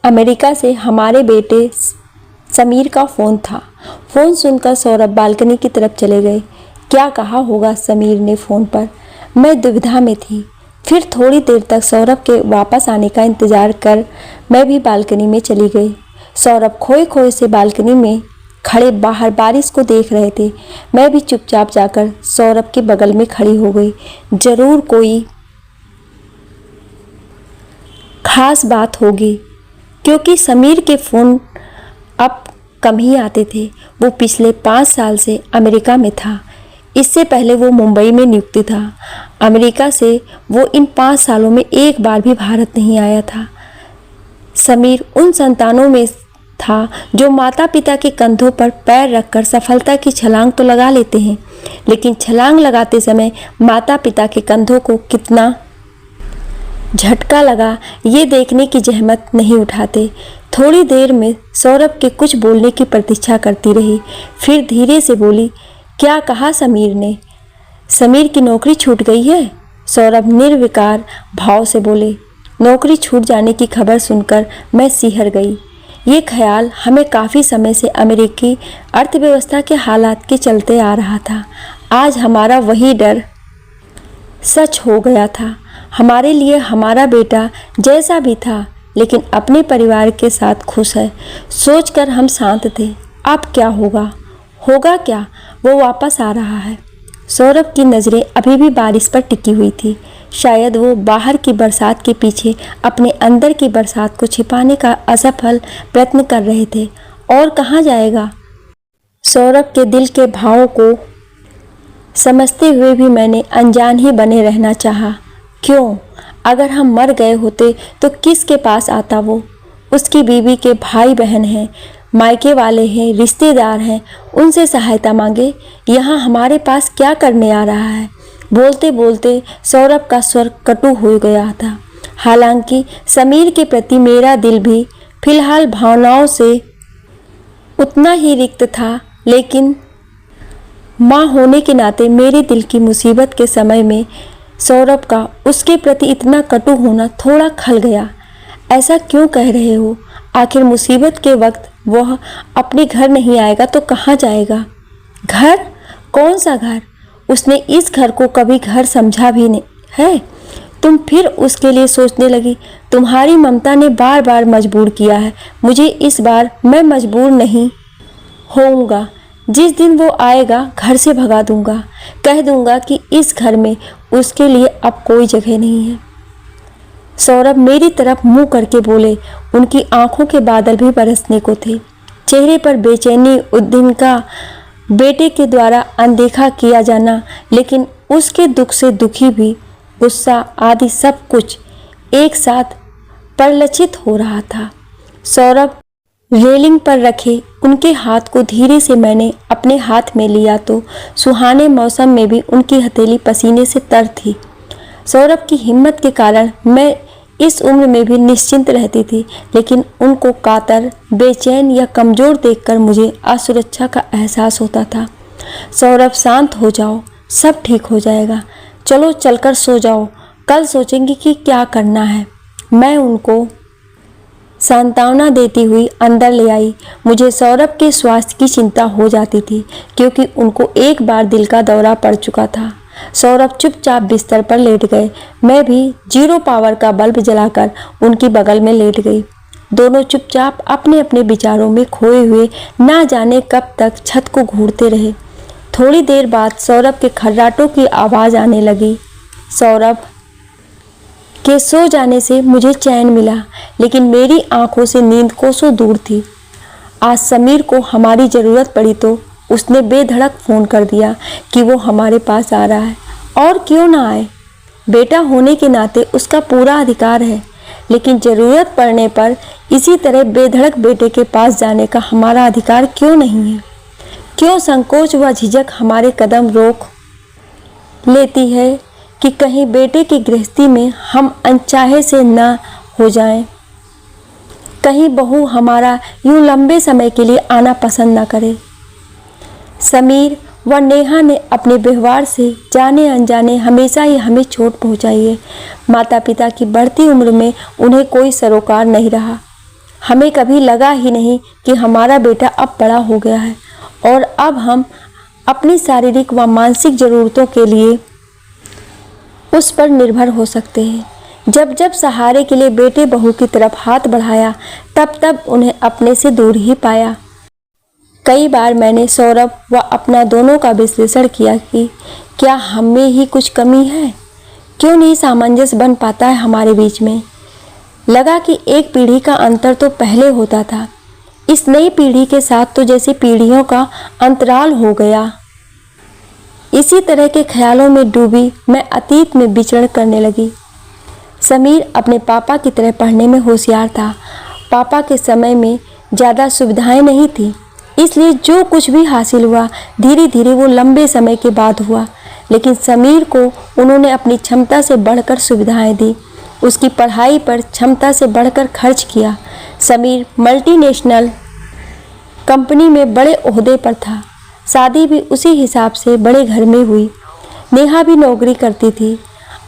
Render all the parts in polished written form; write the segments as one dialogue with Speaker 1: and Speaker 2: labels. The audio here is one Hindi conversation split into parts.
Speaker 1: अमेरिका से हमारे बेटे समीर का फ़ोन था। फ़ोन सुनकर सौरभ बालकनी की तरफ चले गए। क्या कहा होगा समीर ने फ़ोन पर? मैं दुविधा में थी। फिर थोड़ी देर तक सौरभ के वापस आने का इंतज़ार कर मैं भी बालकनी में चली गई। सौरभ खोए खोए से बालकनी में खड़े बाहर बारिश को देख रहे थे। मैं भी चुपचाप जाकर सौरभ के बगल में खड़ी हो गई। ज़रूर कोई खास बात होगी, क्योंकि समीर के फ़ोन अब कम ही आते थे। वो पिछले 5 साल से अमेरिका में था। इससे पहले वो मुंबई में नियुक्त था। अमेरिका से वो इन 5 सालों में एक बार भी भारत नहीं आया था। समीर उन संतानों में था जो माता पिता के कंधों पर पैर रखकर सफलता की छलांग तो लगा लेते हैं, लेकिन छलांग लगाते समय माता पिता के कंधों को कितना झटका लगा ये देखने की जहमत नहीं उठाते। थोड़ी देर में सौरभ के कुछ बोलने की प्रतीक्षा करती रही, फिर धीरे से बोली, क्या कहा समीर ने? समीर की नौकरी छूट गई है? सौरभ निर्विकार भाव से बोले। नौकरी छूट जाने की खबर सुनकर मैं सिहर गई। ये ख्याल हमें काफ़ी समय से अमेरिकी अर्थव्यवस्था के हालात के चलते आ रहा था। आज हमारा वही डर सच हो गया था। हमारे लिए हमारा बेटा जैसा भी था, लेकिन अपने परिवार के साथ खुश है, सोचकर हम शांत थे। अब क्या होगा? होगा क्या? वो वापस आ रहा है। सौरभ की नज़रें अभी भी बारिश पर टिकी हुई थी। शायद वो बाहर की बरसात के पीछे अपने अंदर की बरसात को छिपाने का असफल प्रयत्न कर रहे थे। और कहाँ जाएगा? सौरभ के दिल के भावों को समझते हुए भी मैंने अनजान ही बने रहना चाहा। क्यों? अगर हम मर गए होते तो किसके पास आता वो? उसकी बीवी के भाई बहन हैं, मायके वाले हैं, रिश्तेदार हैं, उनसे सहायता मांगे। यहाँ हमारे पास क्या करने आ रहा है? बोलते बोलते सौरभ का स्वर कटु हो गया था। हालांकि समीर के प्रति मेरा दिल भी फिलहाल भावनाओं से उतना ही रिक्त था, लेकिन माँ होने के नाते मेरे दिल की मुसीबत के समय में सौरभ का उसके प्रति इतना कटु होना थोड़ा खल गया। ऐसा क्यों कह रहे हो? आखिर मुसीबत के वक्त वह अपने घर नहीं आएगा तो कहाँ जाएगा? घर? कौन सा घर? उसने इस घर को कभी घर समझा भी नहीं है। तुम फिर उसके लिए सोचने लगी। तुम्हारी ममता ने बार बार मजबूर किया है मुझे। इस बार मैं मजबूर नहीं होऊंगा। जिस दिन वो आएगा घर से भगा दूंगा। कह दूंगा कि इस घर में उसके लिए अब कोई जगह नहीं है। सौरभ मेरी तरफ मुंह करके बोले। उनकी आंखों के बादल भी बरसने को थे। चेहरे पर बेचैनी, उद्विग्नता, बेटे के द्वारा अनदेखा किया जाना, लेकिन उसके दुख से दुखी भी, गुस्सा आदि सब कुछ एक साथ परिलक्षित हो रहा था। सौरभ रेलिंग पर रखे उनके हाथ को धीरे से मैंने अपने हाथ में लिया तो सुहाने मौसम में भी उनकी हथेली पसीने से तर थी। सौरभ की हिम्मत के कारण मैं इस उम्र में भी निश्चिंत रहती थी, लेकिन उनको कातर, बेचैन या कमज़ोर देखकर मुझे असुरक्षा का एहसास होता था। सौरभ शांत हो जाओ, सब ठीक हो जाएगा। चलो चलकर सो जाओ, कल सोचेंगे कि क्या करना है। मैं उनको सांत्वना देती हुई अंदर ले आई। मुझे सौरभ के स्वास्थ्य की चिंता हो जाती थी, क्योंकि उनको एक बार दिल का दौरा पड़ चुका था। सौरभ चुपचाप बिस्तर पर लेट गए। मैं भी 0 पावर का बल्ब जलाकर उनकी बगल में लेट गई। दोनों चुपचाप अपने अपने विचारों में खोए हुए ना जाने कब तक छत को घूरते रहे। थोड़ी देर बाद सौरभ के खर्राटों की आवाज़ आने लगी। सौरभ के सो जाने से मुझे चैन मिला, लेकिन मेरी आंखों से नींद कोसों दूर थी। आज समीर को हमारी ज़रूरत पड़ी तो उसने बेधड़क फ़ोन कर दिया कि वो हमारे पास आ रहा है। और क्यों ना आए? बेटा होने के नाते उसका पूरा अधिकार है, लेकिन ज़रूरत पड़ने पर इसी तरह बेधड़क बेटे के पास जाने का हमारा अधिकार क्यों नहीं है? क्यों संकोच व झिझक हमारे कदम रोक लेती है कि कहीं बेटे की गृहस्थी में हम अनचाहे से न हो जाएं? कहीं बहू हमारा यूं लंबे समय के लिए आना पसंद न करे। समीर व नेहा ने अपने व्यवहार से जाने अनजाने हमेशा ही हमें चोट पहुंचाई है। माता पिता की बढ़ती उम्र में उन्हें कोई सरोकार नहीं रहा। हमें कभी लगा ही नहीं कि हमारा बेटा अब बड़ा हो गया है और अब हम अपनी शारीरिक व मानसिक ज़रूरतों के लिए उस पर निर्भर हो सकते हैं। जब जब सहारे के लिए बेटे बहू की तरफ हाथ बढ़ाया तब तब उन्हें अपने से दूर ही पाया। कई बार मैंने सौरभ व अपना दोनों का विश्लेषण किया कि क्या हम में ही कुछ कमी है, क्यों नहीं सामंजस्य बन पाता है हमारे बीच में। लगा कि एक पीढ़ी का अंतर तो पहले होता था, इस नई पीढ़ी के साथ तो जैसे पीढ़ियों का अंतराल हो गया। इसी तरह के ख्यालों में डूबी मैं अतीत में विचरण करने लगी। समीर अपने पापा की तरह पढ़ने में होशियार था। पापा के समय में ज़्यादा सुविधाएं नहीं थी, इसलिए जो कुछ भी हासिल हुआ धीरे धीरे वो लंबे समय के बाद हुआ। लेकिन समीर को उन्होंने अपनी क्षमता से बढ़कर सुविधाएं दी, उसकी पढ़ाई पर क्षमता से बढ़कर खर्च किया। समीर मल्टीनेशनल कंपनी में बड़े ओहदे पर था। शादी भी उसी हिसाब से बड़े घर में हुई। नेहा भी नौकरी करती थी।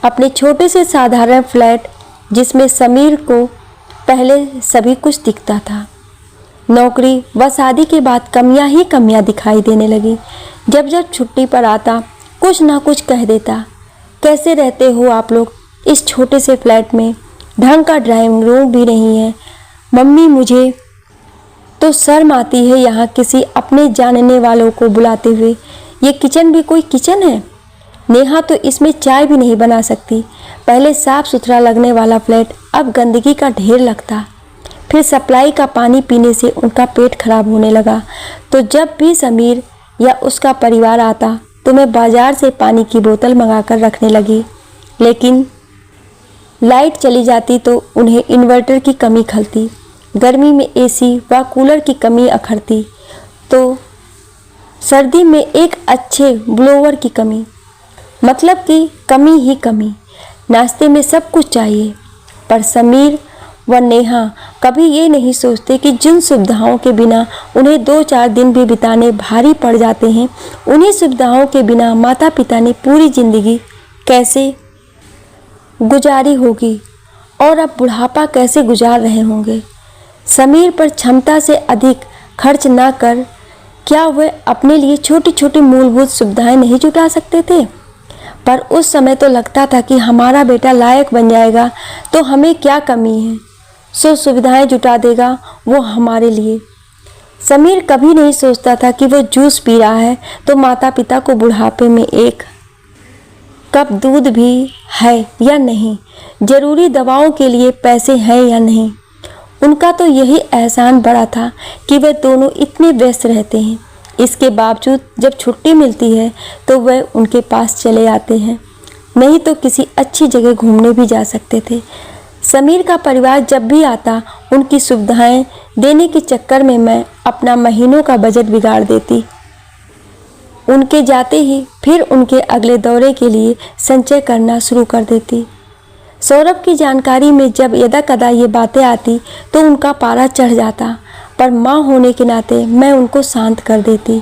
Speaker 1: अपने छोटे से साधारण फ्लैट जिसमें समीर को पहले सभी कुछ दिखता था, नौकरी व शादी के बाद कमियां ही कमियां दिखाई देने लगी। जब जब छुट्टी पर आता कुछ ना कुछ कह देता, कैसे रहते हो आप लोग इस छोटे से फ्लैट में, ढंग का ड्राइंग रूम भी नहीं है। मम्मी मुझे तो शर्म आती है यहाँ किसी अपने जानने वालों को बुलाते हुए। ये किचन भी कोई किचन है? नेहा तो इसमें चाय भी नहीं बना सकती। पहले साफ सुथरा लगने वाला फ्लैट अब गंदगी का ढेर लगता। फिर सप्लाई का पानी पीने से उनका पेट खराब होने लगा। तो जब भी समीर या उसका परिवार आता तो मैं बाजार से पानी की बोतल मंगाकर रखने लगी। लेकिन लाइट चली जाती तो उन्हें इन्वर्टर की कमी खलती, गर्मी में एसी व कूलर की कमी अखरती, तो सर्दी में एक अच्छे ब्लोवर की कमी, मतलब कि कमी ही कमी। नाश्ते में सब कुछ चाहिए। पर समीर व नेहा कभी ये नहीं सोचते कि जिन सुविधाओं के बिना उन्हें 2-4 दिन भी बिताने भारी पड़ जाते हैं, उन्हीं सुविधाओं के बिना माता पिता ने पूरी जिंदगी कैसे गुजारी होगी और अब बुढ़ापा कैसे गुजार रहे होंगे। समीर पर क्षमता से अधिक खर्च ना कर क्या वे अपने लिए छोटी छोटी मूलभूत सुविधाएं नहीं जुटा सकते थे? पर उस समय तो लगता था कि हमारा बेटा लायक बन जाएगा तो हमें क्या कमी है, सो सुविधाएं जुटा देगा वो हमारे लिए। समीर कभी नहीं सोचता था कि वो जूस पी रहा है तो माता पिता को बुढ़ापे में एक कप दूध भी है या नहीं, जरूरी दवाओं के लिए पैसे हैं या नहीं। उनका तो यही एहसान बड़ा था कि वे दोनों इतने व्यस्त रहते हैं। इसके बावजूद जब छुट्टी मिलती है तो वे उनके पास चले आते हैं, नहीं तो किसी अच्छी जगह घूमने भी जा सकते थे। समीर का परिवार जब भी आता उनकी सुविधाएं देने के चक्कर में मैं अपना महीनों का बजट बिगाड़ देती। उनके जाते ही फिर उनके अगले दौरे के लिए संचय करना शुरू कर देती। सौरभ की जानकारी में जब यदा कदा ये बातें आती तो उनका पारा चढ़ जाता, पर माँ होने के नाते मैं उनको शांत कर देती।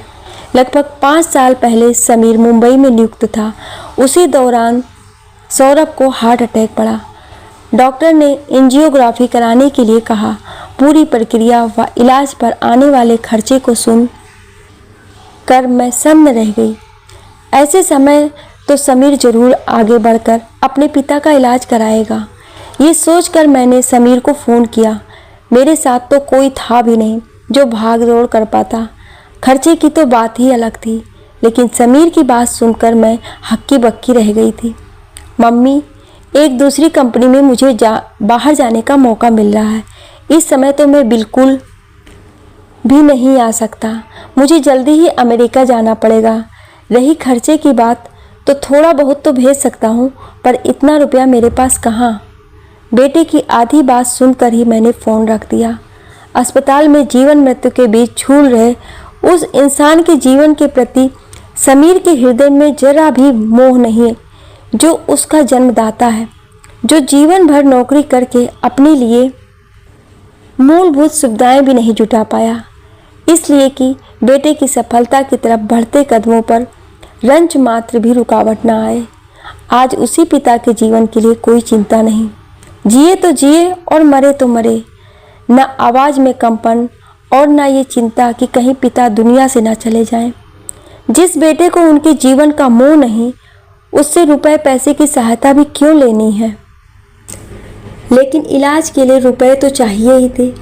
Speaker 1: लगभग 5 साल पहले समीर मुंबई में नियुक्त था। उसी दौरान सौरभ को हार्ट अटैक पड़ा। डॉक्टर ने एंजियोग्राफी कराने के लिए कहा। पूरी प्रक्रिया व इलाज पर आने वाले खर्चे को सुन कर मैं सन्न रह गई। ऐसे समय तो समीर जरूर आगे बढ़कर अपने पिता का इलाज कराएगा। ये सोचकर मैंने समीर को फ़ोन किया। मेरे साथ तो कोई था भी नहीं जो भाग दौड़ कर पाता। खर्चे की तो बात ही अलग थी, लेकिन समीर की बात सुनकर मैं हक्की बक्की रह गई थी। मम्मी, एक दूसरी कंपनी में मुझे बाहर जाने का मौका मिल रहा है। इस समय तो मैं बिल्कुल भी नहीं आ सकता। मुझे जल्दी ही अमेरिका जाना पड़ेगा। रही खर्चे की बात तो थोड़ा बहुत तो भेज सकता हूँ, पर इतना रुपया मेरे पास कहाँ। बेटे की आधी बात सुनकर ही मैंने फ़ोन रख दिया। अस्पताल में जीवन मृत्यु के बीच झूल रहे उस इंसान के जीवन के प्रति समीर के हृदय में जरा भी मोह नहीं, जो उसका जन्मदाता है, जो जीवन भर नौकरी करके अपने लिए मूलभूत सुविधाएं भी नहीं जुटा पाया, इसलिए कि बेटे की सफलता की तरफ बढ़ते कदमों पर रंच मात्र भी रुकावट ना आए। आज उसी पिता के जीवन के लिए कोई चिंता नहीं। जिए तो जिए और मरे तो मरे। न आवाज़ में कंपन और न ये चिंता कि कहीं पिता दुनिया से न चले जाएं। जिस बेटे को उनके जीवन का मोह नहीं, उससे रुपए पैसे की सहायता भी क्यों लेनी है। लेकिन इलाज के लिए रुपए तो चाहिए ही थे।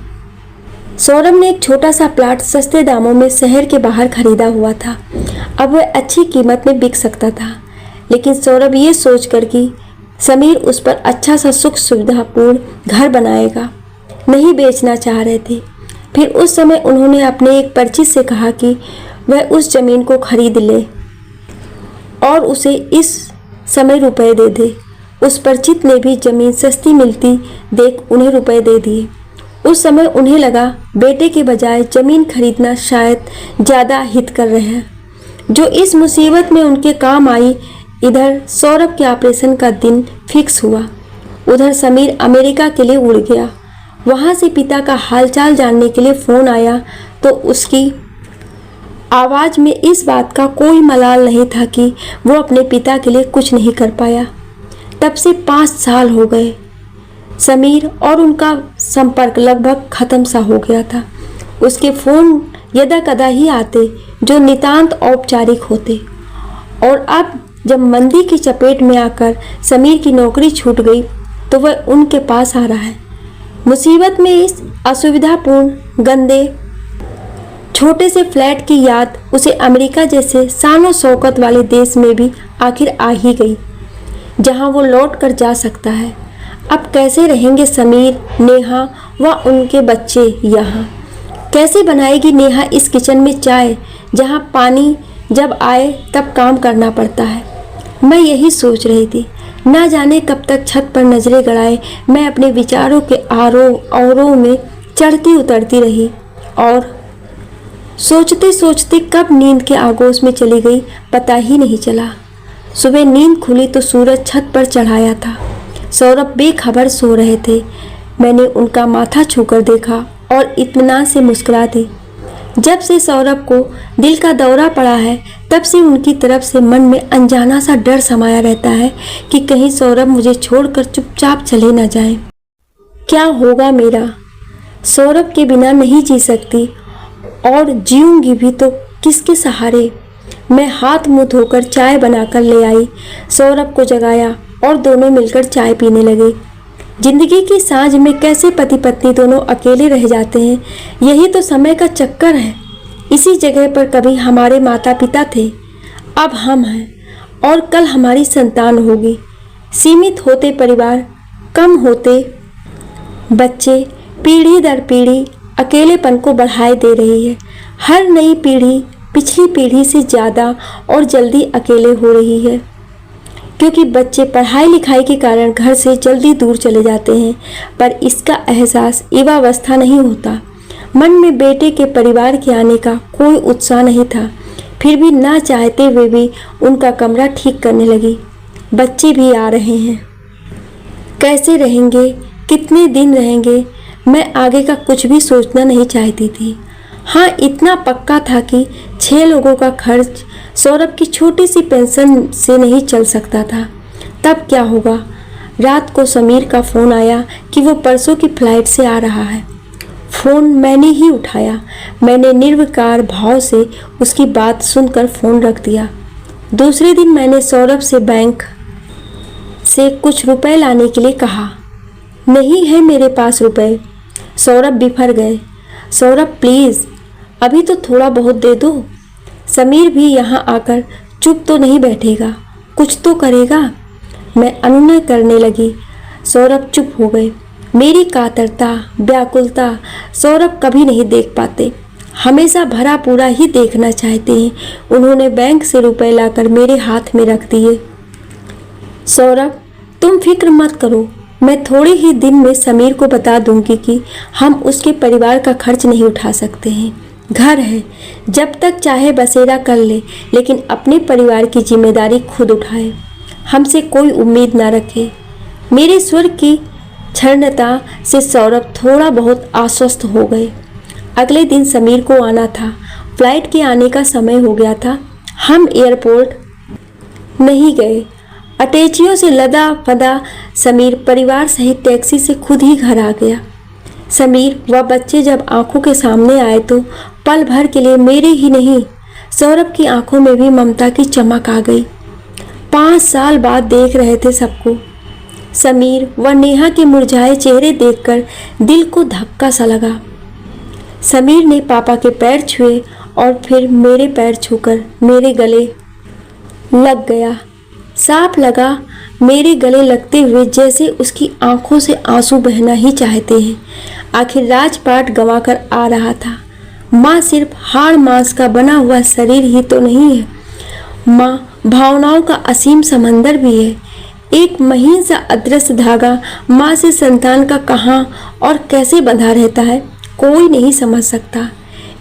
Speaker 1: सौरभ ने एक छोटा सा प्लाट सस्ते दामों में शहर के बाहर खरीदा हुआ था। अब वह अच्छी कीमत में बिक सकता था, लेकिन सौरभ ये सोचकर कि समीर उस पर अच्छा सा सुख सुविधापूर्ण घर बनाएगा, नहीं बेचना चाह रहे थे। फिर उस समय उन्होंने अपने एक परिचित से कहा कि वह उस जमीन को खरीद ले और उसे इस समय रुपए दे दे। उस परिचित ने भी जमीन सस्ती मिलती देख उन्हें रुपए दे दिए। उस समय उन्हें लगा बेटे के बजाय जमीन खरीदना शायद ज़्यादा हित कर रहे हैं, जो इस मुसीबत में उनके काम आई। इधर सौरभ के ऑपरेशन का दिन फिक्स हुआ, उधर समीर अमेरिका के लिए उड़ गया। वहाँ से पिता का हालचाल जानने के लिए फ़ोन आया तो उसकी आवाज़ में इस बात का कोई मलाल नहीं था कि वो अपने पिता के लिए कुछ नहीं कर पाया। तब से 5 साल हो गए। समीर और उनका संपर्क लगभग ख़त्म सा हो गया था। उसके फ़ोन यदा कदा ही आते जो नितांत औपचारिक होते। और अब जब मंदी की चपेट में आकर समीर की नौकरी छूट गई तो वह उनके पास आ रहा है। मुसीबत में इस असुविधापूर्ण गंदे छोटे से फ्लैट की याद उसे अमेरिका जैसे शानो शौकत वाले देश में भी आखिर आ ही गई, जहां वो लौट कर जा सकता है। अब कैसे रहेंगे समीर, नेहा व उनके बच्चे यहाँ? कैसे बनाएगी नेहा इस किचन में चाय, जहाँ पानी जब आए तब काम करना पड़ता है? मैं यही सोच रही थी। ना जाने कब तक छत पर नजरें गड़ाए मैं अपने विचारों के औरों में चढ़ती उतरती रही और सोचते सोचते कब नींद के आगोश में चली गई पता ही नहीं चला। सुबह नींद खुली तो सूरज छत पर चढ़ाया था। सौरभ बेखबर सो रहे थे। मैंने उनका माथा छूकर देखा और इत्मीनान से मुस्कुरा दी। जब से सौरभ को दिल का दौरा पड़ा है तब से उनकी तरफ से मन में अनजाना सा डर समाया रहता है कि कहीं सौरभ मुझे छोड़कर चुपचाप चले न जाएं। क्या होगा मेरा? सौरभ के बिना नहीं जी सकती और जीऊंगी भी तो किसके सहारे? मैं हाथ मुंह धोकर चाय बनाकर ले आई, सौरभ को जगाया और दोनों मिलकर चाय पीने लगे। जिंदगी की सांझ में कैसे पति पत्नी दोनों अकेले रह जाते हैं, यही तो समय का चक्कर है। इसी जगह पर कभी हमारे माता पिता थे, अब हम हैं और कल हमारी संतान होगी। सीमित होते परिवार, कम होते बच्चे, पीढ़ी दर पीढ़ी अकेलेपन को बढ़ाए दे रही है। हर नई पीढ़ी पिछली पीढ़ी से ज़्यादा और जल्दी अकेले हो रही है, क्योंकि बच्चे पढ़ाई लिखाई के कारण घर से जल्दी दूर चले जाते हैं, पर इसका एहसास युवावस्था नहीं होता। मन में बेटे के परिवार के आने का कोई उत्साह नहीं था, फिर भी ना चाहते हुए भी उनका कमरा ठीक करने लगी। बच्चे भी आ रहे हैं, कैसे रहेंगे, कितने दिन रहेंगे, मैं आगे का कुछ भी सोचना नहीं चाहती थी। हाँ, इतना पक्का था कि 6 लोगों का खर्च सौरभ की छोटी सी पेंशन से नहीं चल सकता था। तब क्या होगा? रात को समीर का फ़ोन आया कि वो परसों की फ्लाइट से आ रहा है। फ़ोन मैंने ही उठाया। मैंने निर्विकार भाव से उसकी बात सुनकर फ़ोन रख दिया। दूसरे दिन मैंने सौरभ से बैंक से कुछ रुपए लाने के लिए कहा। नहीं है मेरे पास रुपए। सौरभ बिफर गए। सौरभ प्लीज़ अभी तो थोड़ा बहुत दे दो। समीर भी यहाँ आकर चुप तो नहीं बैठेगा, कुछ तो करेगा। मैं अनुनय करने लगी। सौरभ चुप हो गए। मेरी कातरता, व्याकुलता सौरभ कभी नहीं देख पाते, हमेशा भरा पूरा ही देखना चाहते हैं। उन्होंने बैंक से रुपए लाकर मेरे हाथ में रख दिए। सौरभ तुम फिक्र मत करो, मैं थोड़े ही दिन में समीर को बता दूंगी कि हम उसके परिवार का खर्च नहीं उठा सकते हैं। घर है, जब तक चाहे बसेरा कर ले, लेकिन अपने परिवार की जिम्मेदारी खुद उठाए, हमसे कोई उम्मीद ना रखे। मेरे स्वर की क्षणता से सौरभ थोड़ा बहुत आश्वस्त हो गए। अगले दिन समीर को आना था। फ्लाइट के आने का समय हो गया था। हम एयरपोर्ट नहीं गए। अटैचियों से लदा फदा समीर परिवार सहित टैक्सी से खुद ही घर आ गया। समीर व बच्चे जब आंखों के सामने आए तो पल भर के लिए मेरे ही नहीं, सौरभ की आंखों में भी ममता की चमक आ गई। 5 साल बाद देख रहे थे सबको। समीर व नेहा के मुरझाए चेहरे देखकर दिल को धक्का सा लगा। समीर ने पापा के पैर छुए और फिर मेरे पैर छूकर मेरे गले लग गया। साफ लगा मेरे गले लगते हुए जैसे उसकी आंखों से आंसू बहना ही चाहते हैं। आखिर राजपाट गंवाकर आ रहा था। माँ सिर्फ हाड़ मांस का बना हुआ शरीर ही तो नहीं है, माँ भावनाओं का असीम समंदर भी है। एक महीन सा अदृश्य धागा माँ से संतान का कहाँ और कैसे बंधा रहता है कोई नहीं समझ सकता।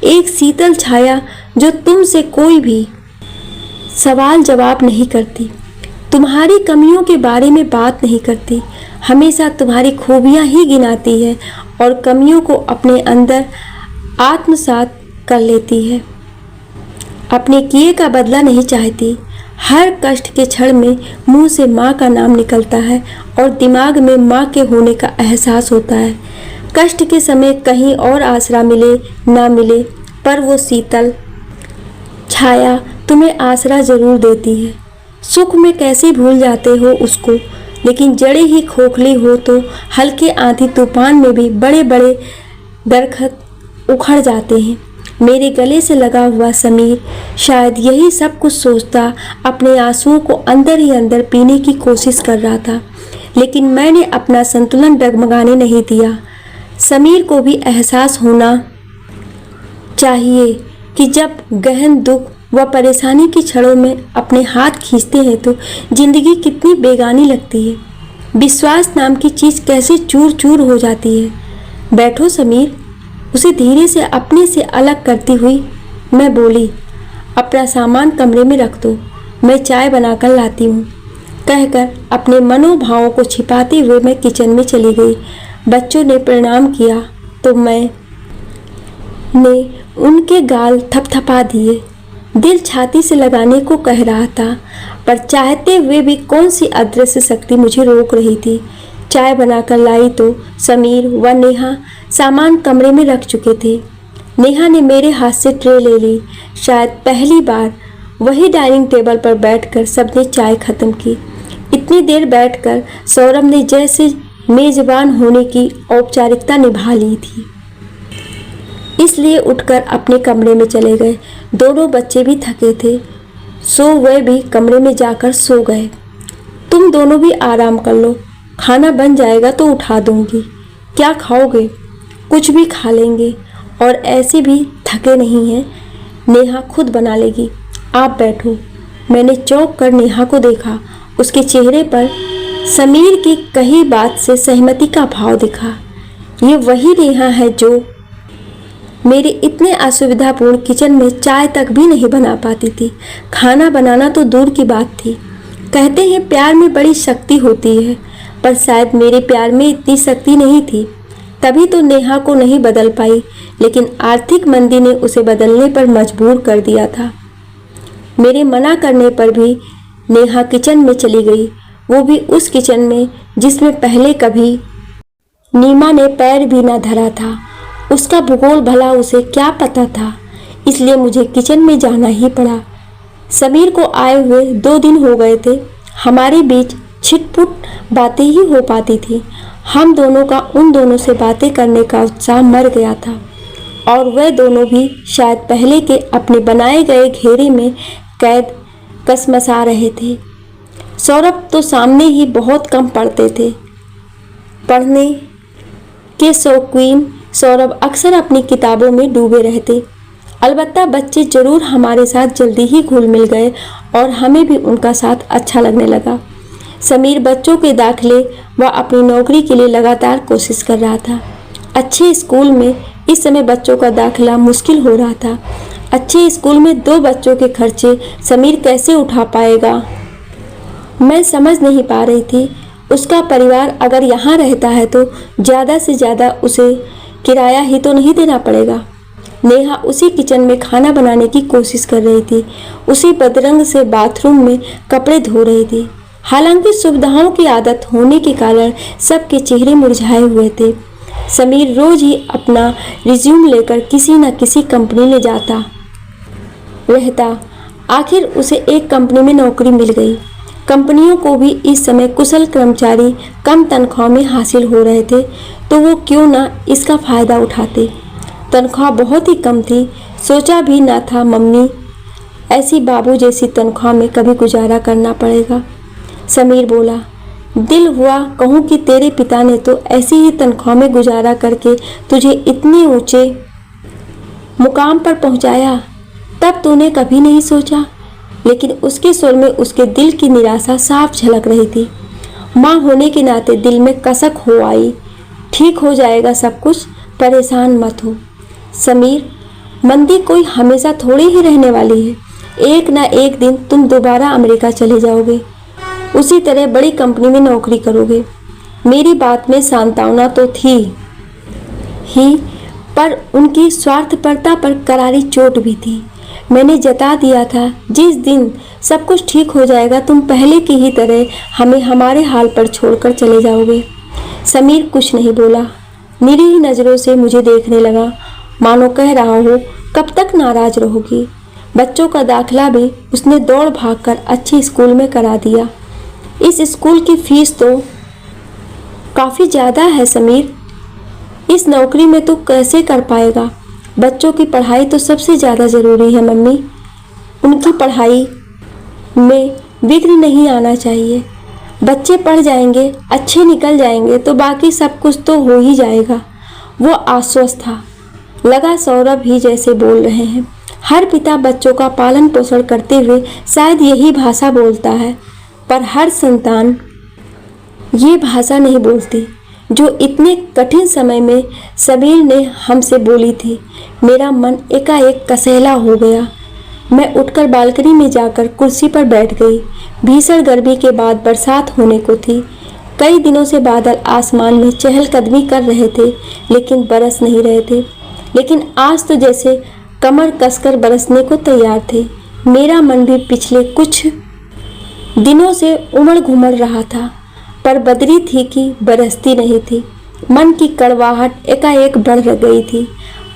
Speaker 1: एक शीतल छाया जो तुमसे कोई भी सवाल जवाब नहीं करती, तुम्हारी कमियों के बारे में बात नहीं करती, हमेशा तुम्हारी खूबियाँ ही गिनाती है और कमियों को अपने अंदर आत्मसात कर लेती है। अपने किए का बदला नहीं चाहती। हर कष्ट के क्षण में मुंह से माँ का नाम निकलता है और दिमाग में माँ के होने का एहसास होता है। कष्ट के समय कहीं और आसरा मिले ना मिले, पर वो शीतल छाया तुम्हें आसरा जरूर देती है। सुख में कैसे भूल जाते हो उसको, लेकिन जड़ें ही खोखली हो तो हल्के आंधी तूफान में भी बड़े बड़े दरख्त उखड़ जाते हैं। मेरे गले से लगा हुआ समीर शायद यही सब कुछ सोचता अपने आंसुओं को अंदर ही अंदर पीने की कोशिश कर रहा था, लेकिन मैंने अपना संतुलन डगमगाने नहीं दिया। समीर को भी एहसास होना चाहिए कि जब गहन दुख व परेशानी की क्षणों में अपने हाथ खींचते हैं तो जिंदगी कितनी बेगानी लगती है। विश्वास नाम की चीज़ कैसे चूर चूर हो जाती है। बैठो समीर, उसे धीरे से अपने से अलग करती हुई मैं बोली। अपना सामान कमरे में रख दो, मैं चाय बनाकर लाती हूँ, कहकर अपने मनोभावों को छिपाते हुए मैं किचन में चली गई। बच्चों ने प्रणाम किया तो मैं ने उनके गाल थपथपा दिए। दिल छाती से लगाने को कह रहा था, पर चाहते हुए भी कौन सी अदृश्य शक्ति मुझे रोक रही थी। चाय बनाकर लाई तो समीर व नेहा सामान कमरे में रख चुके थे। नेहा ने मेरे हाथ से ट्रे ले ली। शायद पहली बार वही डाइनिंग टेबल पर बैठकर सबने चाय खत्म की। इतनी देर बैठकर सौरभ ने जैसे मेजबान होने की औपचारिकता निभा ली थी, इसलिए उठकर अपने कमरे में चले गए। दोनों बच्चे भी थके थे, सो वे भी कमरे में जाकर सो गए। तुम दोनों भी आराम कर लो, खाना बन जाएगा तो उठा दूंगी। क्या खाओगे? कुछ भी खा लेंगे, और ऐसे भी थके नहीं हैं, नेहा खुद बना लेगी। आप बैठो। मैंने चौंक कर नेहा को देखा। उसके चेहरे पर समीर की कही बात से सहमति का भाव दिखा। ये वही नेहा है जो मेरे इतने असुविधापूर्ण किचन में चाय तक भी नहीं बना पाती थी। खाना बनाना तो दूर की बात थी। कहते हैं प्यार में बड़ी शक्ति होती है, पर शायद मेरे प्यार में इतनी शक्ति नहीं थी। तभी तो नेहा को नहीं बदल पाई, लेकिन आर्थिक मंदी ने उसे बदलने पर मजबूर कर दिया था। मेरे मना करने पर भी नेहा किचन में चली गई, वो भी उस किचन में जिसमें पहले कभी नीमा ने पैर भी न धरा था। उसका भूगोल भला उसे क्या पता था, इसलिए मुझे किचन में जाना ही पड़ा। समीर को आए हुए 2 दिन हो गए थे। हमारे बीच छिटपुट बातें ही हो पाती थी। हम दोनों का उन दोनों से बातें करने का उत्साह मर गया था, और वे दोनों भी शायद पहले के अपने बनाए गए घेरे में कैद कसमसा रहे थे। सौरभ तो सामने ही बहुत कम पढ़ते थे। पढ़ने के शौकीन सौरभ अक्सर अपनी किताबों में डूबे रहते। अलबत्ता बच्चे जरूर हमारे साथ जल्दी ही घुल मिल गए और हमें भी उनका साथ अच्छा लगने लगा। समीर बच्चों के दाखिले व अपनी नौकरी के लिए लगातार कोशिश कर रहा था। अच्छे स्कूल में इस समय बच्चों का दाखिला मुश्किल हो रहा था। अच्छे स्कूल में 2 बच्चों के खर्चे समीर कैसे उठा पाएगा, मैं समझ नहीं पा रही थी। उसका परिवार अगर यहाँ रहता है तो ज़्यादा से ज़्यादा उसे किराया ही तो नहीं देना पड़ेगा। नेहा उसी किचन में खाना बनाने की कोशिश कर रही थी, उसी बदरंग से बाथरूम में कपड़े धो रही थी। हालांकि सुविधाओं की आदत होने के कारण सबके चेहरे मुरझाए हुए थे। समीर रोज ही अपना रिज्यूम लेकर किसी न किसी कंपनी में जाता रहता। आखिर उसे एक कंपनी में नौकरी मिल गई। कंपनियों को भी इस समय कुशल कर्मचारी कम तनख्वाह में हासिल हो रहे थे, तो वो क्यों ना इसका फ़ायदा उठाते। तनख्वाह बहुत ही कम थी, सोचा भी ना था मम्मी ऐसी बाबू जैसी तनख्वाह में कभी गुजारा करना पड़ेगा। समीर बोला, दिल हुआ कहूँ कि तेरे पिता ने तो ऐसी ही तनख्वाह में गुजारा करके तुझे इतने ऊंचे मुकाम पर पहुंचाया, तब तूने कभी नहीं सोचा। लेकिन उसके स्वर में उसके दिल की निराशा साफ झलक रही थी। माँ होने के नाते दिल में कसक हो आई। ठीक हो जाएगा सब कुछ, परेशान मत हो। समीर, मंदी कोई हमेशा थोड़ी ही रहने वाली है। एक ना एक दिन तुम दोबारा अमेरिका चले जाओगे, उसी तरह बड़ी कंपनी में नौकरी करोगे। मेरी बात में सांत्वना तो थी ही, पर उनकी स्वार्थपरता पर करारी चोट भी थी। मैंने जता दिया था जिस दिन सब कुछ ठीक हो जाएगा तुम पहले की ही तरह हमें हमारे हाल पर छोड़कर चले जाओगे। समीर कुछ नहीं बोला, निरीह नज़रों से मुझे देखने लगा, मानो कह रहा हो कब तक नाराज रहोगी। बच्चों का दाखिला भी उसने दौड़ भागकर अच्छे स्कूल में करा दिया। इस स्कूल की फीस तो काफ़ी ज़्यादा है समीर, इस नौकरी में तो कैसे कर पाएगा। बच्चों की पढ़ाई तो सबसे ज़्यादा ज़रूरी है मम्मी, उनकी पढ़ाई में विघ्न नहीं आना चाहिए। बच्चे पढ़ जाएंगे, अच्छे निकल जाएंगे तो बाकी सब कुछ तो हो ही जाएगा। वो आश्वस्त था, लगा सौरभ ही जैसे बोल रहे हैं। हर पिता बच्चों का पालन पोषण करते हुए शायद यही भाषा बोलता है, पर हर संतान ये भाषा नहीं बोलती जो इतने कठिन समय में समीर ने हमसे बोली थी। मेरा मन एकाएक कसैला हो गया। मैं उठकर बालकनी में जाकर कुर्सी पर बैठ गई। भीषण गर्मी के बाद बरसात होने को थी। कई दिनों से बादल आसमान में चहलकदमी कर रहे थे, लेकिन बरस नहीं रहे थे। लेकिन आज तो जैसे कमर कसकर बरसने को तैयार थे। मेरा मन भी पिछले कुछ दिनों से उमड़ घुमड़ रहा था, पर बदरी थी कि बरसती नहीं थी। मन की कड़वाहट एकाएक बढ़ गई थी।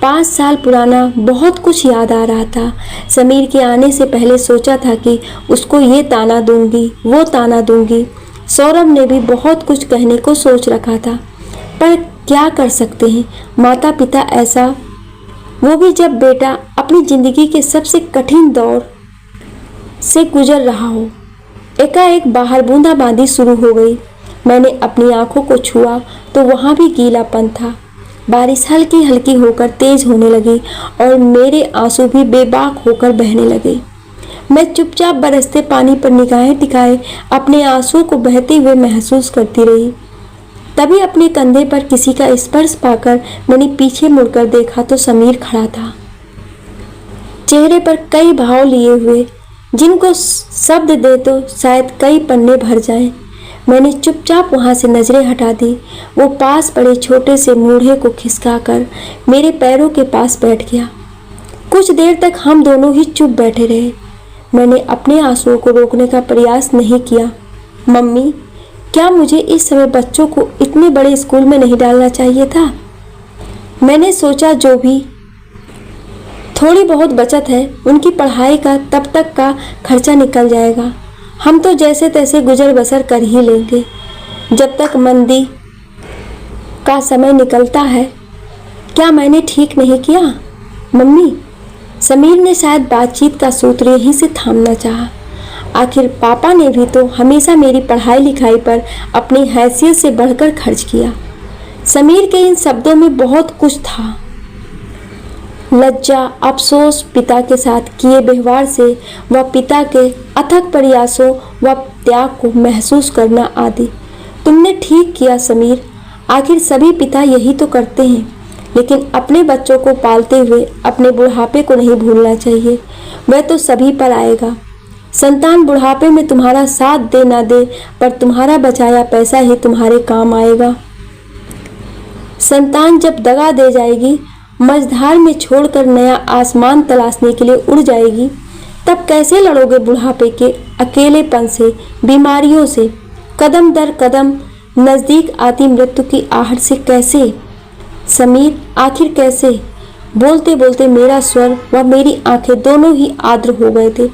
Speaker 1: 5 साल पुराना बहुत कुछ याद आ रहा था। समीर के आने से पहले सोचा था कि उसको ये ताना दूंगी, वो ताना दूंगी। सौरभ ने भी बहुत कुछ कहने को सोच रखा था, पर क्या कर सकते हैं माता पिता ऐसा, वो भी जब बेटा अपनी ज़िंदगी के सबसे कठिन दौर से गुजर रहा हो। एकाएक बाहर बूंदाबांदी शुरू हो गई। मैंने अपनी आंखों को छुआ तो वहाँ भी गीलापन था। बारिश हल्की हल्की होकर तेज होने लगी और मेरे आंसू भी बेबाक होकर बहने लगे। मैं चुपचाप बरसते पानी पर निगाहें टिकाए अपने आंसुओं को बहते हुए महसूस करती रही। तभी अपने कंधे पर किसी का स्पर्श पाकर मैंने पीछे मुड़कर देखा तो समीर खड़ा था, चेहरे पर कई भाव लिए हुए, जिनको शब्द दे तो शायद कई पन्ने भर जाएं। मैंने चुपचाप वहाँ से नज़रें हटा दी। वो पास पड़े छोटे से मूढ़े को खिसकाकर मेरे पैरों के पास बैठ गया। कुछ देर तक हम दोनों ही चुप बैठे रहे। मैंने अपने आंसुओं को रोकने का प्रयास नहीं किया। मम्मी, क्या मुझे इस समय बच्चों को इतने बड़े स्कूल में नहीं डालना चाहिए था? मैंने सोचा जो भी थोड़ी बहुत बचत है उनकी पढ़ाई का तब तक का खर्चा निकल जाएगा। हम तो जैसे तैसे गुजर बसर कर ही लेंगे जब तक मंदी का समय निकलता है। क्या मैंने ठीक नहीं किया मम्मी? समीर ने शायद बातचीत का सूत्र यहीं से थामना चाहा। आखिर पापा ने भी तो हमेशा मेरी पढ़ाई लिखाई पर अपनी हैसियत से बढ़कर खर्च किया। समीर के इन शब्दों में बहुत कुछ था। लज्जा, अफसोस, पिता के साथ किए व्यवहार से व पिता के अथक प्रयासों व त्याग को महसूस करना आदि। तुमने ठीक किया समीर, आखिर सभी पिता यही तो करते हैं। लेकिन अपने बच्चों को पालते हुए अपने बुढ़ापे को नहीं भूलना चाहिए। वह तो सभी पर आएगा। संतान बुढ़ापे में तुम्हारा साथ दे ना दे, पर तुम्हारा बचाया पैसा ही तुम्हारे काम आएगा। संतान जब दगा दे जाएगी, मझधार में छोड़कर नया आसमान तलाशने के लिए उड़ जाएगी, तब कैसे लड़ोगे बुढ़ापे के अकेलेपन से, बीमारियों से, कदम दर कदम नज़दीक आती मृत्यु की आहट से कैसे? समीर, आखिर कैसे? बोलते बोलते मेरा स्वर व मेरी आंखें दोनों ही आर्द्र हो गए थे।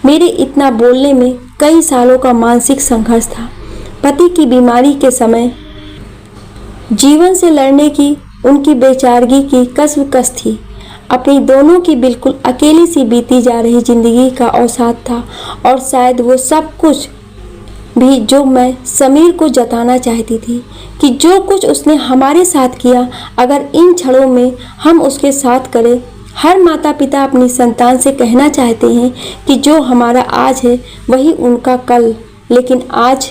Speaker 1: मेरे इतना बोलने में कई सालों का मानसिक संघर्ष था। पति की बीमारी के समय जीवन से लड़ने की उनकी बेचारगी की कसवकस थी। अपनी दोनों की बिल्कुल अकेली सी बीती जा रही जिंदगी का अवसाद था, और शायद वो सब कुछ भी जो मैं समीर को जताना चाहती थी कि जो कुछ उसने हमारे साथ किया, अगर इन क्षणों में हम उसके साथ करें। हर माता पिता अपनी संतान से कहना चाहते हैं कि जो हमारा आज है वही उनका कल, लेकिन आज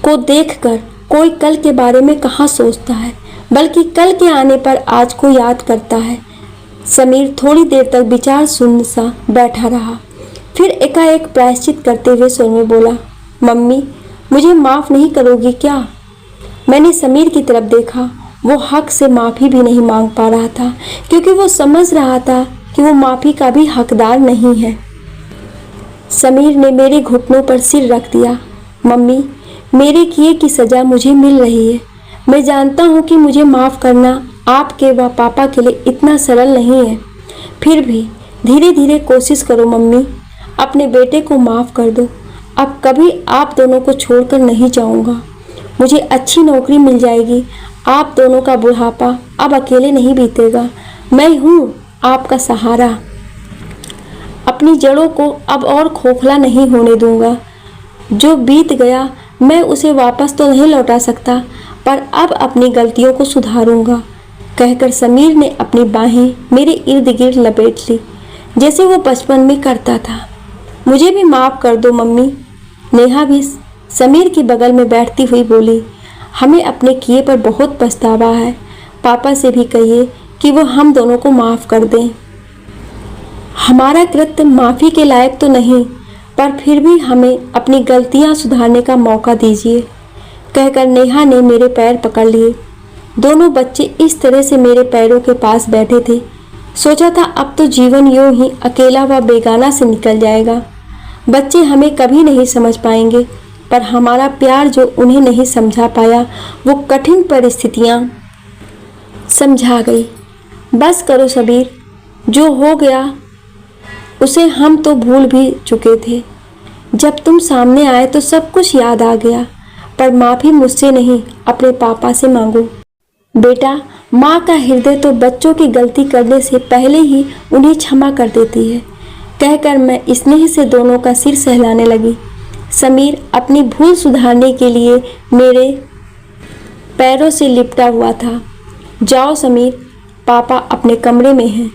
Speaker 1: को देखकर कोई कल के बारे में कहाँ सोचता है, बल्कि कल के आने पर आज को याद करता है। समीर थोड़ी देर तक विचार शून्य सा बैठा रहा, फिर एकाएक प्रायश्चित करते हुए स्वर में बोला, मम्मी, मुझे माफ़ नहीं करोगी क्या? मैंने समीर की तरफ देखा। वो हक से माफ़ी भी नहीं मांग पा रहा था, क्योंकि वो समझ रहा था कि वो माफ़ी का भी हकदार नहीं है। समीर ने मेरे घुटनों पर सिर रख दिया। मम्मी, मेरे किए की सज़ा मुझे मिल रही है। मैं जानता हूँ कि मुझे माफ़ करना आपके व पापा के लिए इतना सरल नहीं है, फिर भी धीरे धीरे कोशिश करो मम्मी। अपने बेटे को माफ़ कर दो। अब कभी आप दोनों को छोड़कर नहीं जाऊँगा। मुझे अच्छी नौकरी मिल जाएगी। आप दोनों का बुढ़ापा अब अकेले नहीं बीतेगा। मैं हूँ आपका सहारा। अपनी जड़ों को अब और खोखला नहीं होने दूंगा। जो बीत गया मैं उसे वापस तो नहीं लौटा सकता, पर अब अपनी गलतियों को सुधारूंगा, कहकर समीर ने अपनी बाहें मेरे इर्द गिर्द लपेट ली, जैसे वो बचपन में करता था। मुझे भी माफ़ कर दो मम्मी। नेहा भी समीर की बगल में बैठती हुई बोली, हमें अपने किए पर बहुत पछतावा है। पापा से भी कहिए कि वो हम दोनों को माफ़ कर दें। हमारा कृत्य माफ़ी के लायक तो नहीं, पर फिर भी हमें अपनी गलतियां सुधारने का मौका दीजिए, कहकर नेहा ने मेरे पैर पकड़ लिए। दोनों बच्चे इस तरह से मेरे पैरों के पास बैठे थे। सोचा था अब तो जीवन यूं ही अकेला व बेगाना से निकल जाएगा। बच्चे हमें कभी नहीं समझ पाएंगे, पर हमारा प्यार जो उन्हें नहीं समझा पाया, वो कठिन परिस्थितियां समझा गई। बस करो सबीर, जो हो गया उसे हम तो भूल भी चुके थे। जब तुम सामने आए तो सब कुछ याद आ गया, पर माफ़ी मुझसे नहीं, अपने पापा से मांगो। बेटा, माँ का हृदय तो बच्चों की गलती करने से पहले ही उन्हें क्षमा कर देती है, कहकर मैं स्नेह से दोनों का सिर सहलाने लगी। समीर अपनी भूल सुधारने के लिए मेरे पैरों से लिपटा हुआ था। जाओ समीर, पापा अपने कमरे में हैं।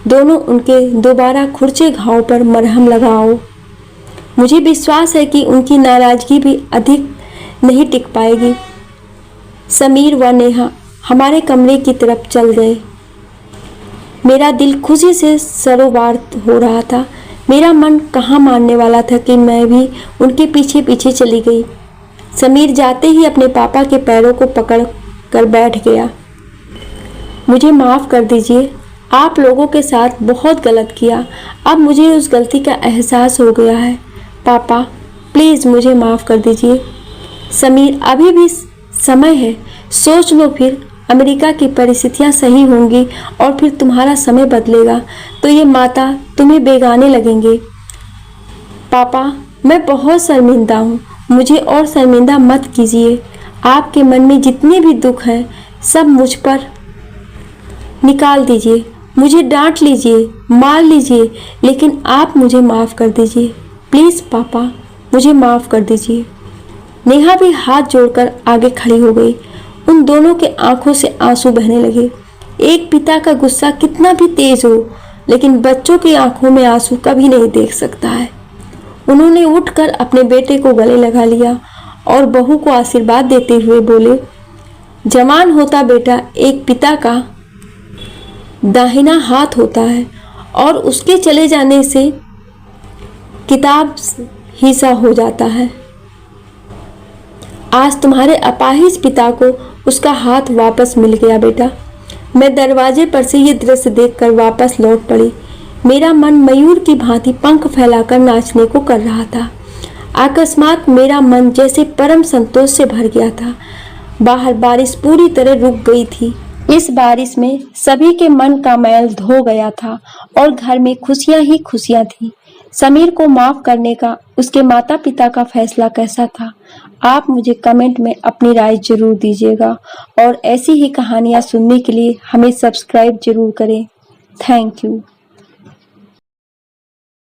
Speaker 1: दोनों उनके दोबारा खुरचे घाव पर मरहम लगाओ। मुझे विश्वास है कि उनकी नाराज़गी भी अधिक नहीं टिक पाएगी। समीर व नेहा हमारे कमरे की तरफ चल गए। मेरा दिल खुशी से सरोबार हो रहा था। मेरा मन कहाँ मानने वाला था कि मैं भी उनके पीछे पीछे चली गई। समीर जाते ही अपने पापा के पैरों को पकड़ कर बैठ गया। मुझे माफ़ कर दीजिए, आप लोगों के साथ बहुत गलत किया। अब मुझे उस गलती का एहसास हो गया है। पापा, प्लीज़ मुझे माफ़ कर दीजिए। समीर, अभी भी समय है, सोच लो। फिर अमेरिका की परिस्थितियाँ सही होंगी और फिर तुम्हारा समय बदलेगा तो ये माता तुम्हें बेगाने लगेंगे। पापा, मैं बहुत शर्मिंदा हूँ, मुझे और शर्मिंदा मत कीजिए। आपके मन में जितने भी दुख हैं सब मुझ पर निकाल दीजिए। मुझे डांट लीजिए, मार लीजिए, लेकिन आप मुझे माफ़ कर दीजिए। प्लीज़ पापा, मुझे माफ़ कर दीजिए। नेहा भी हाथ जोड़कर आगे खड़ी हो गई। उन दोनों के आंखों से आंसू बहने लगे। एक पिता का गुस्सा कितना भी तेज हो, लेकिन बच्चों की आंखों में आंसू कभी नहीं देख सकता है। उन्होंने उठकर अपने बेटे को गले लगा लिया और बहू को आशीर्वाद देते हुए बोले, जवान होता बेटा एक पिता का दाहिना हाथ होता है और उसके चले जाने से किताब ही सा हो जाता है। आज तुम्हारे अपाहिज पिता को उसका हाथ वापस मिल गया बेटा। मैं दरवाजे पर से ये दृश्य देखकर वापस लौट पड़ी। मेरा मन मयूर की भांति पंख फैलाकर नाचने को कर रहा था। अकस्मात मेरा मन जैसे परम संतोष से भर गया था। बाहर बारिश पूरी तरह रुक गई थी। इस बारिश में सभी के मन का मैल धो गया था और घर में खुशियां ही खुशियां थी। समीर को माफ करने का उसके माता पिता का फैसला कैसा था? आप मुझे कमेंट में अपनी राय जरूर दीजिएगा और ऐसी ही कहानियां सुनने के लिए हमें सब्सक्राइब जरूर करें। Thank you.